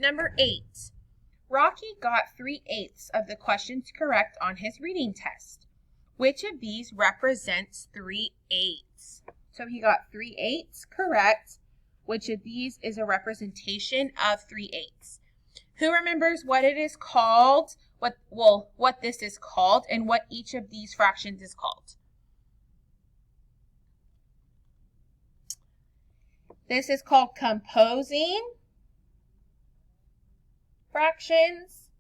Number 8. Rocky got 3/8 of the questions correct on his reading test. Which of these represents 3/8? So he got 3/8 correct. Which of these is a representation of 3/8? Who remembers what it is called? What this is called and what each of these fractions is called? This is called composing fractions.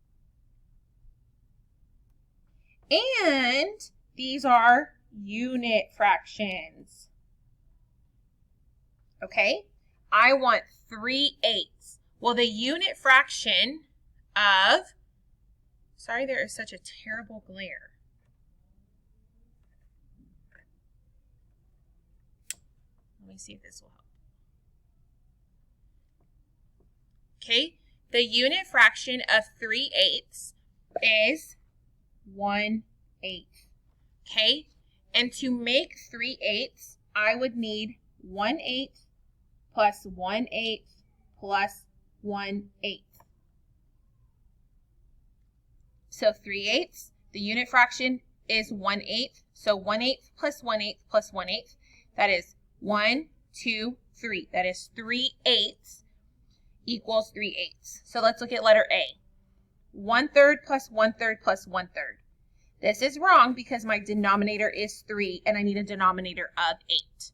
And these are unit fractions. Okay, I want 3/8. Well, the unit fraction of, sorry, there is such a terrible glare. Let me see if this will help. Okay, the unit fraction of 3/8 is 1/8. Okay, and to make 3/8, I would need 1/8 plus 1/8 plus 1/8. So 3/8, the unit fraction is 1/8. So 1/8 plus 1/8 plus 1/8, that is 1, 2, 3. That is 3/8 equals 3/8. So let's look at letter A. 1/3 plus 1/3 plus 1/3. This is wrong because my denominator is 3 and I need a denominator of 8.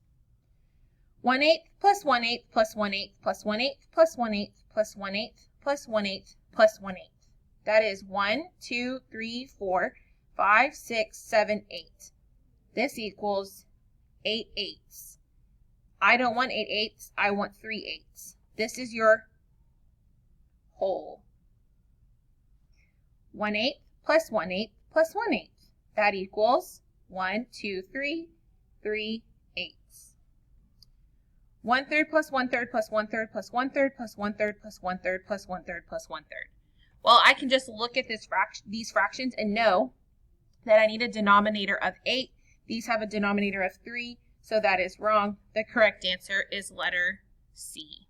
1/8 plus 1/8 plus 1/8 plus 1/8 plus 1/8 plus 1/8 plus 1/8 plus 1/8. That is 1, 2, 3, 4, 5, 6, 7, 8. This equals 8/8. I don't want 8/8, I want 3/8. This is your whole. 1/8 plus 1/8 plus 1/8. That equals 1, 2, 3, 3/8. 1/3 plus 1/3 plus 1/3 plus 1/3 plus 1/3 plus 1/3 plus 1/3 plus 1/3. Well, I can just look at these fractions and know that I need a denominator of 8. These have a denominator of 3, so that is wrong. The correct answer is letter C.